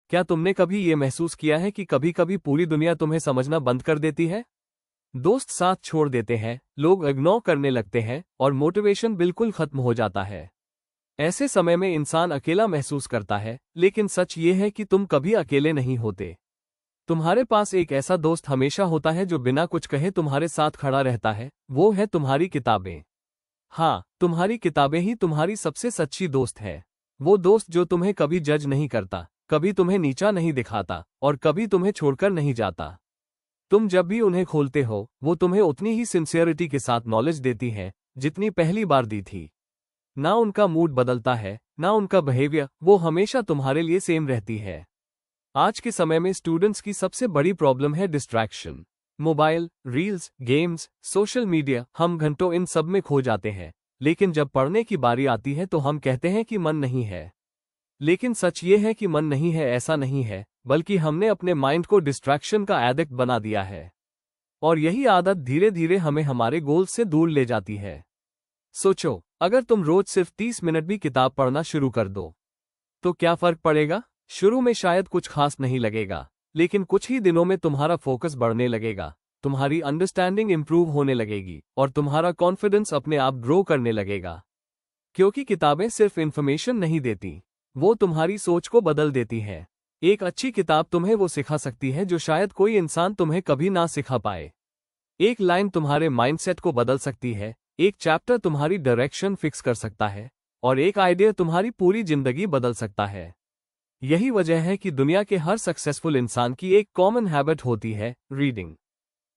क्या तुमने कभी ये महसूस किया है कि कभी कभी पूरी दुनिया तुम्हें समझना बंद कर देती है? दोस्त साथ छोड़ देते हैं, लोग इग्नोर करने लगते हैं और मोटिवेशन बिल्कुल खत्म हो जाता है। ऐसे समय में इंसान अकेला महसूस करता है, लेकिन सच ये है कि तुम कभी अकेले नहीं होते। तुम्हारे पास एक ऐसा दोस्त हमेशा होता है जो बिना कुछ कहे तुम्हारे साथ खड़ा रहता है, वो है तुम्हारी किताबें। हाँ, तुम्हारी किताबें ही तुम्हारी सबसे सच्ची दोस्त है। वो दोस्त जो तुम्हें कभी जज नहीं करता, कभी तुम्हें नीचा नहीं दिखाता और कभी तुम्हें छोड़कर नहीं जाता। तुम जब भी उन्हें खोलते हो, वो तुम्हें उतनी ही सिंसियरिटी के साथ नॉलेज देती है जितनी पहली बार दी थी। ना उनका मूड बदलता है, ना उनका बिहेवियर, वो हमेशा तुम्हारे लिए सेम रहती है। आज के समय में स्टूडेंट्स की सबसे बड़ी प्रॉब्लम है distraction. Mobile, reels, games, social media, हम घंटों इन सब में खो जाते हैं। लेकिन जब पढ़ने की बारी आती है तो हम कहते हैं कि मन नहीं है। लेकिन सच ये है कि मन नहीं है ऐसा नहीं है, बल्कि हमने अपने माइंड को डिस्ट्रैक्शन का एडिक्ट बना दिया है। और यही आदत धीरे धीरे हमें हमारे गोल से दूर ले जाती है। सोचो, अगर तुम रोज सिर्फ 30 मिनट भी किताब पढ़ना शुरू कर दो, तो क्या फर्क पड़ेगा? शुरू में शायद कुछ खास नहीं लगेगा, लेकिन कुछ ही दिनों में तुम्हारा फोकस बढ़ने लगेगा, तुम्हारी अंडरस्टैंडिंग इंप्रूव होने लगेगी और तुम्हारा कॉन्फिडेंस अपने आप ग्रो करने लगेगा। क्योंकि किताबें सिर्फ इंफॉर्मेशन नहीं देती, वो तुम्हारी सोच को बदल देती है। एक अच्छी किताब तुम्हें वो सिखा सकती है जो शायद कोई इंसान तुम्हें कभी ना सिखा पाए। एक लाइन तुम्हारे माइंडसेट को बदल सकती है, एक चैप्टर तुम्हारी डायरेक्शन फिक्स कर सकता है और एक आइडिया तुम्हारी पूरी जिंदगी बदल सकता है। यही वजह है कि दुनिया के हर सक्सेसफुल इंसान की एक कॉमन हैबिट होती है, रीडिंग।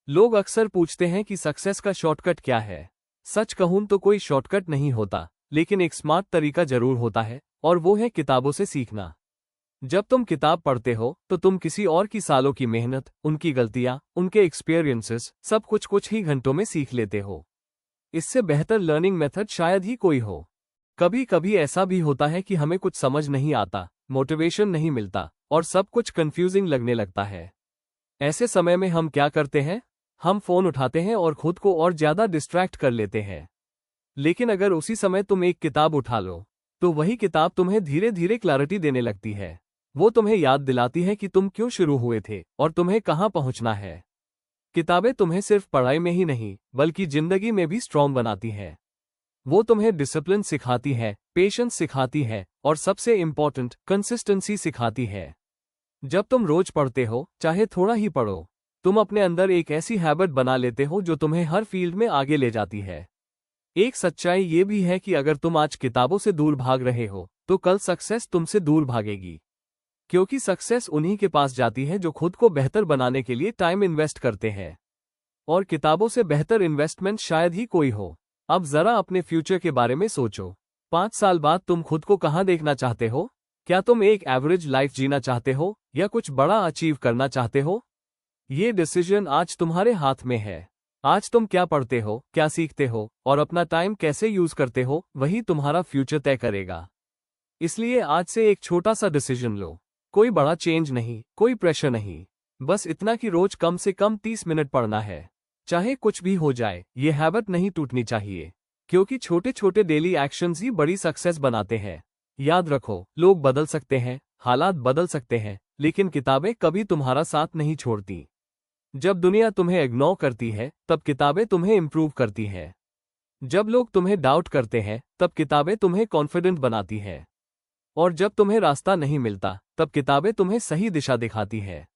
लोग अक्सर पूछते हैं कि सक्सेस का शॉर्टकट क्या है। सच कहूं तो कोई शॉर्टकट नहीं होता, लेकिन एक स्मार्ट तरीका जरूर होता है, और वो है किताबों से सीखना। जब तुम किताब पढ़ते हो तो तुम किसी और की सालों की मेहनत, उनकी गलतियां, उनके एक्सपीरियंसेस, सब कुछ ही घंटों में सीख लेते हो। इससे बेहतर लर्निंग मेथड शायद ही कोई हो। कभी कभी ऐसा भी होता है कि हमें कुछ समझ नहीं आता, मोटिवेशन नहीं मिलता और सब कुछ कंफ्यूजिंग लगने लगता है। ऐसे समय में हम क्या करते हैं? हम फोन उठाते हैं और खुद को और ज्यादा डिस्ट्रैक्ट कर लेते हैं। लेकिन अगर उसी समय तुम एक किताब उठा लो, तो वही किताब तुम्हें धीरे धीरे क्लैरिटी देने लगती है। वो तुम्हें याद दिलाती है कि तुम क्यों शुरू हुए थे और तुम्हें कहाँ पहुंचना है। किताबें तुम्हें सिर्फ पढ़ाई में ही नहीं, बल्कि जिंदगी में भी स्ट्रॉन्ग बनाती है। वो तुम्हें डिसिप्लिन सिखाती है, पेशेंस सिखाती है और सबसे इम्पोर्टेंट, कंसिस्टेंसी सिखाती है। जब तुम रोज पढ़ते हो, चाहे थोड़ा ही पढ़ो, तुम अपने अंदर एक ऐसी हैबिट बना लेते हो जो तुम्हें हर फील्ड में आगे ले जाती है। एक सच्चाई ये भी है कि अगर तुम आज किताबों से दूर भाग रहे हो, तो कल सक्सेस तुमसे दूर भागेगी। क्योंकि सक्सेस उन्हीं के पास जाती है जो खुद को बेहतर बनाने के लिए टाइम इन्वेस्ट करते हैं। और किताबों से बेहतर इन्वेस्टमेंट शायद ही कोई हो। अब जरा अपने फ्यूचर के बारे में सोचो। 5 साल बाद तुम खुद को कहाँ देखना चाहते हो? क्या तुम एक एवरेज लाइफ जीना चाहते हो या कुछ बड़ा अचीव करना चाहते हो? ये डिसीजन आज तुम्हारे हाथ में है। आज तुम क्या पढ़ते हो, क्या सीखते हो और अपना टाइम कैसे यूज करते हो, वही तुम्हारा फ्यूचर तय करेगा। इसलिए आज से एक छोटा सा डिसीजन लो। कोई बड़ा चेंज नहीं, कोई प्रेशर नहीं, बस इतना कि रोज कम से कम 30 मिनट पढ़ना है। चाहे कुछ भी हो जाए, ये हैबिट नहीं टूटनी चाहिए, क्योंकि छोटे छोटे डेली एक्शंस ही बड़ी सक्सेस बनाते हैं। याद रखो, लोग बदल सकते हैं, हालात बदल सकते हैं, लेकिन किताबें कभी तुम्हारा साथ नहीं छोड़ती। जब दुनिया तुम्हें इग्नोर करती है, तब किताबें तुम्हें इंप्रूव करती हैं। जब लोग तुम्हें डाउट करते हैं, तब किताबें तुम्हें कॉन्फिडेंट बनाती हैं। और जब तुम्हें रास्ता नहीं मिलता, तब किताबें तुम्हें सही दिशा दिखाती है।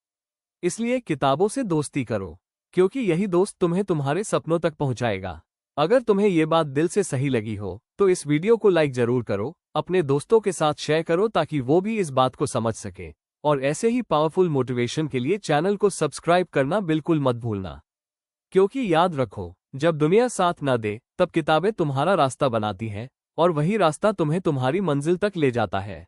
इसलिए किताबों से दोस्ती करो, क्योंकि यही दोस्त तुम्हें तुम्हारे सपनों तक पहुंचाएगा। अगर तुम्हें ये बात दिल से सही लगी हो, तो इस वीडियो को लाइक जरूर करो, अपने दोस्तों के साथ शेयर करो ताकि वो भी इस बात को समझ सके। और ऐसे ही पावरफुल मोटिवेशन के लिए चैनल को सब्सक्राइब करना बिल्कुल मत भूलना। क्योंकि याद रखो, जब दुनिया साथ ना दे, तब किताबें तुम्हारा रास्ता बनाती हैं और वही रास्ता तुम्हें तुम्हारी मंजिल तक ले जाता है।